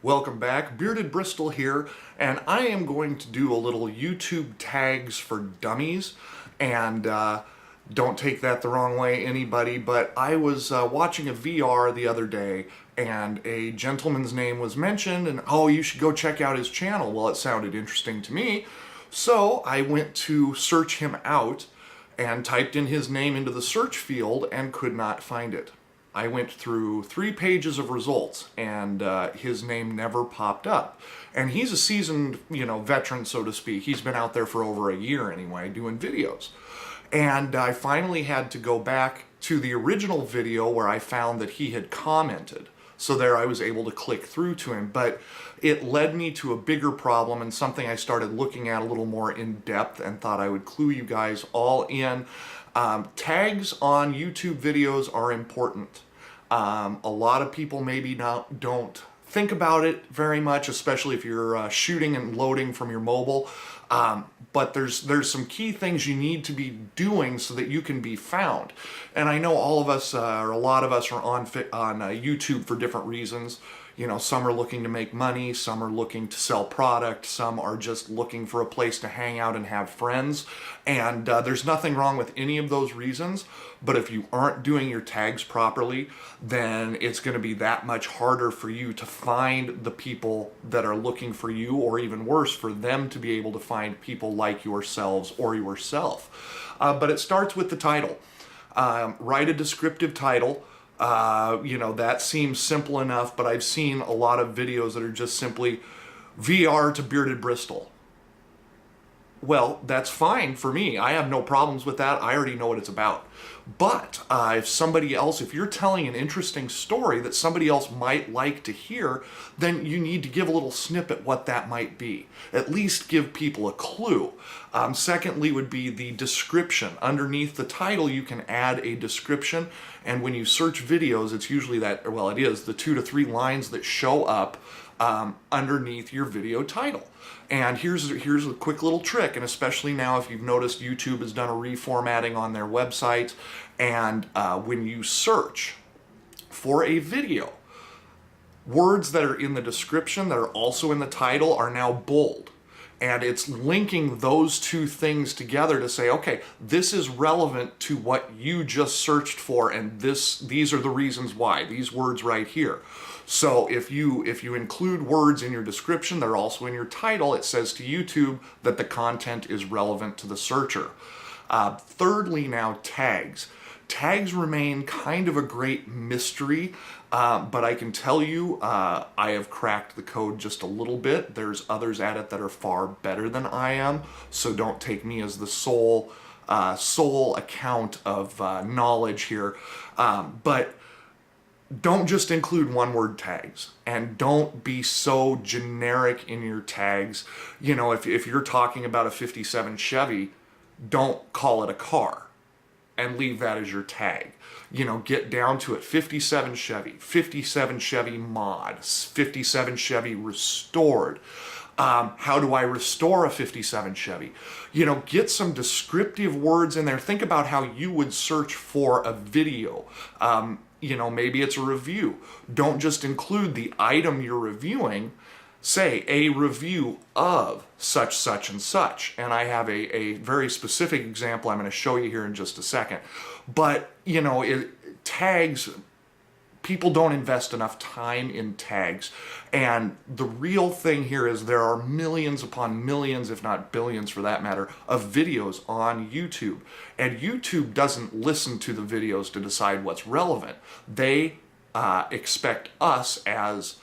Welcome back, Bearded Bristol here, and I am going to do a little YouTube tags for dummies, and don't take that the wrong way, anybody, but I was watching a VR the other day, and a gentleman's name was mentioned, and oh, you should go check out his channel. Well, it sounded interesting to me, so I went to search him out and typed in his name into the search field and could not find it. I went through 3 pages of results and his name never popped up. And he's a seasoned, veteran, so to speak. He's been out there for over a year anyway, doing videos. And I finally had to go back to the original video where I found that he had commented. So there I was able to click through to him, but it led me to a bigger problem and something I started looking at a little more in depth and thought I would clue you guys all in. Tags on YouTube videos are important. A lot of people maybe don't think about it very much, especially if you're shooting and loading from your mobile. But there's some key things you need to be doing so that you can be found. And I know all of us, or a lot of us, are on YouTube for different reasons. Some are looking to make money, some are looking to sell product, some are just looking for a place to hang out and have friends. And there's nothing wrong with any of those reasons, but if you aren't doing your tags properly, then it's going to be that much harder for you to find the people that are looking for you, or even worse, for them to be able to find people like yourselves or yourself. But it starts with the title. Write a descriptive title. That seems simple enough, but I've seen a lot of videos that are just simply VR to Bearded Bristol. Well, that's fine for me. I have no problems with that. I already know what it's about. But if you're telling an interesting story that somebody else might like to hear, then you need to give a little snippet what that might be. At least give people a clue. Secondly would be the description. Underneath the title, you can add a description. And when you search videos, it's usually it is the 2 to 3 lines that show up underneath your video title. And here's a quick little trick, and especially now if you've noticed YouTube has done a reformatting on their website, and when you search for a video, words that are in the description that are also in the title are now bold. And it's linking those two things together to say, okay, this is relevant to what you just searched for, and these are the reasons why, these words right here. So if you include words in your description, they're also in your title, it says to YouTube that the content is relevant to the searcher. Thirdly now, tags. Tags remain kind of a great mystery, but I can tell you I have cracked the code just a little bit. There's others at it that are far better than I am, so don't take me as the sole account of knowledge here. But don't just include one-word tags, and don't be so generic in your tags. If you're talking about a 57 Chevy, don't call it a car and leave that as your tag. Get down to it. 57 Chevy, 57 Chevy mod, 57 Chevy restored. How do I restore a 57 Chevy? Get some descriptive words in there. Think about how you would search for a video. Maybe it's a review. Don't just include the item you're reviewing. Say a review of such, such, and such. And I have a very specific example I'm going to show you here in just a second. But, tags, people don't invest enough time in tags. And the real thing here is there are millions upon millions, if not billions for that matter, of videos on YouTube. And YouTube doesn't listen to the videos to decide what's relevant. They expect us as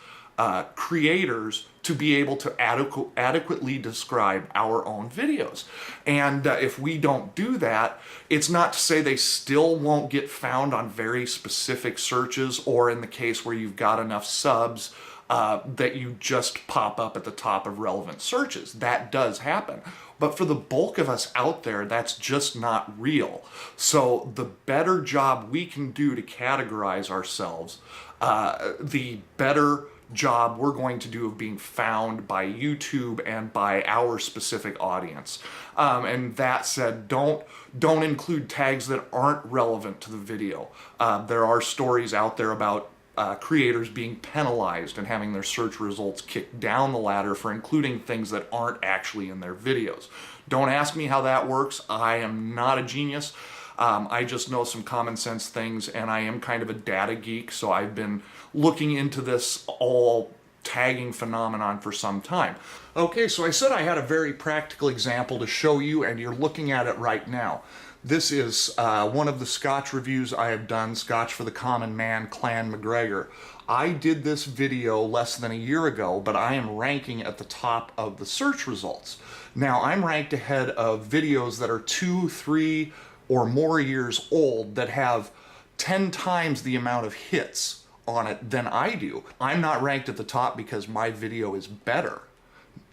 creators to be able to adequately describe our own videos. And if we don't do that, it's not to say they still won't get found on very specific searches, or in the case where you've got enough subs that you just pop up at the top of relevant searches. That does happen. But for the bulk of us out there, that's just not real. So the better job we can do to categorize ourselves, the better job we're going to do of being found by YouTube and by our specific audience. And that said, don't include tags that aren't relevant to the video. There are stories out there about creators being penalized and having their search results kicked down the ladder for including things that aren't actually in their videos. Don't ask me how that works. I am not a genius. I just know some common sense things, and I am kind of a data geek, so I've been looking into this all tagging phenomenon for some time. Okay, so I said I had a very practical example to show you, and you're looking at it right now. This is one of the Scotch reviews I have done, Scotch for the Common Man, Clan MacGregor. I did this video less than a year ago, but I am ranking at the top of the search results. Now, I'm ranked ahead of videos that are 2, 3, or more years old that have 10 times the amount of hits on it than I do. I'm not ranked at the top because my video is better.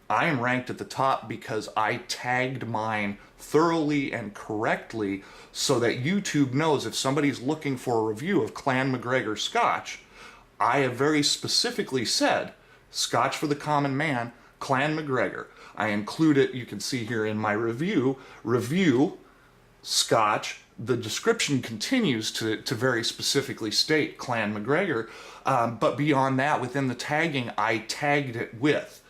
I am ranked at the top because I tagged mine thoroughly and correctly so that YouTube knows if somebody's looking for a review of Clan MacGregor Scotch, I have very specifically said, Scotch for the Common Man, Clan MacGregor. I include it, you can see here in my review, Scotch. The description continues to very specifically state Clan MacGregor, but beyond that, within the tagging, I tagged it with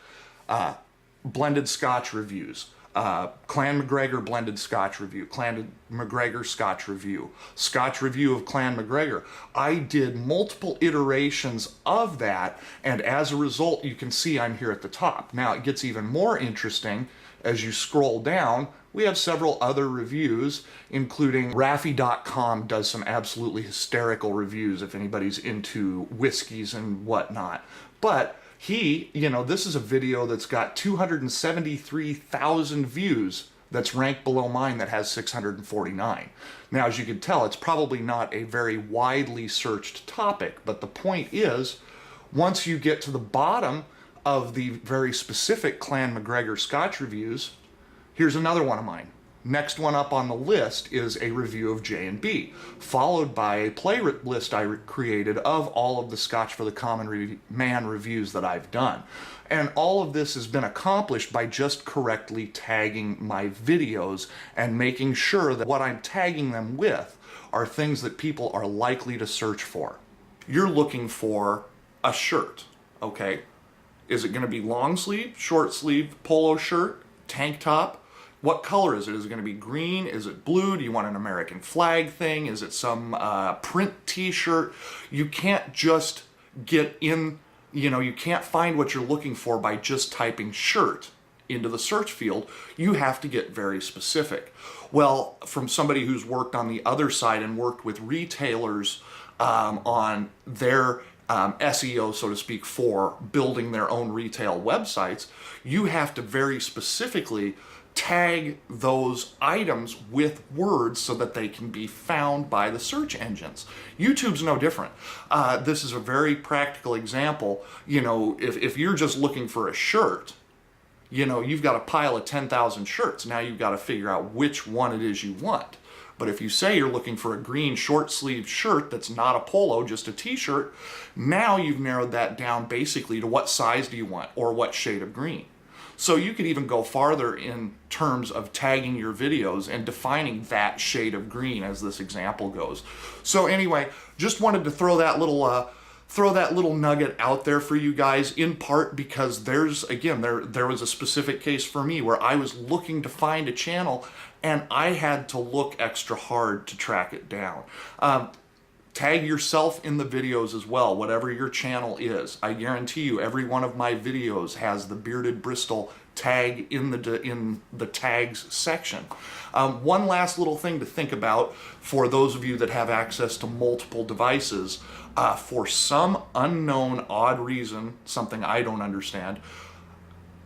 blended Scotch reviews, Clan MacGregor blended Scotch review, Clan MacGregor Scotch review, Scotch review of Clan MacGregor. I did multiple iterations of that, and as a result, you can see I'm here at the top. Now, it gets even more interesting as you scroll down. We have several other reviews, including Raffi.com does some absolutely hysterical reviews if anybody's into whiskeys and whatnot. But this is a video that's got 273,000 views that's ranked below mine that has 649. Now, as you can tell, it's probably not a very widely searched topic, but the point is, once you get to the bottom of the very specific Clan MacGregor Scotch reviews, here's another one of mine. Next one up on the list is a review of J&B, followed by a playlist I created of all of the Scotch for the Common Man reviews that I've done. And all of this has been accomplished by just correctly tagging my videos and making sure that what I'm tagging them with are things that people are likely to search for. You're looking for a shirt, okay? Is it going to be long sleeve, short sleeve, polo shirt, tank top? What color is it? Is it going to be green? Is it blue? Do you want an American flag thing? Is it some print t-shirt? You can't just get in, you can't find what you're looking for by just typing shirt into the search field. You have to get very specific. Well, from somebody who's worked on the other side and worked with retailers on their SEO, so to speak, for building their own retail websites, you have to very specifically tag those items with words so that they can be found by the search engines. YouTube's no different. This is a very practical example. If you're just looking for a shirt, you've got a pile of 10,000 shirts. Now you've got to figure out which one it is you want. But if you say you're looking for a green short-sleeved shirt that's not a polo, just a t-shirt, now you've narrowed that down basically to what size do you want or what shade of green. So you could even go farther in terms of tagging your videos and defining that shade of green as this example goes. So anyway, just wanted to throw that little nugget out there for you guys, in part because there was a specific case for me where I was looking to find a channel and I had to look extra hard to track it down. Tag yourself in the videos as well, whatever your channel is. I guarantee you every one of my videos has the Bearded Bristol tag in the tags section. One last little thing to think about for those of you that have access to multiple devices. For some unknown odd reason, something I don't understand,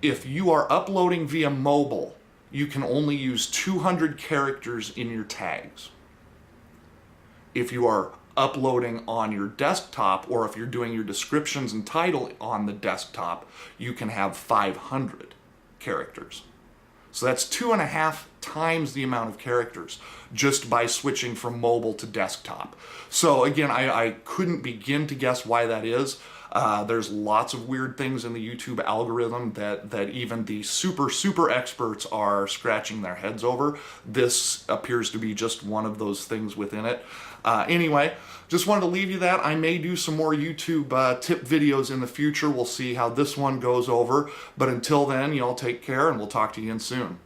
if you are uploading via mobile, you can only use 200 characters in your tags. If you are uploading on your desktop, or if you're doing your descriptions and title on the desktop, you can have 500 characters. So that's 2.5 times the amount of characters just by switching from mobile to desktop. So again, I couldn't begin to guess why that is. There's lots of weird things in the YouTube algorithm that even the super experts are scratching their heads over. This appears to be just one of those things within it. Anyway, just wanted to leave you that. I may do some more YouTube tip videos in the future. We'll see how this one goes over. But until then, y'all take care, and we'll talk to you again soon.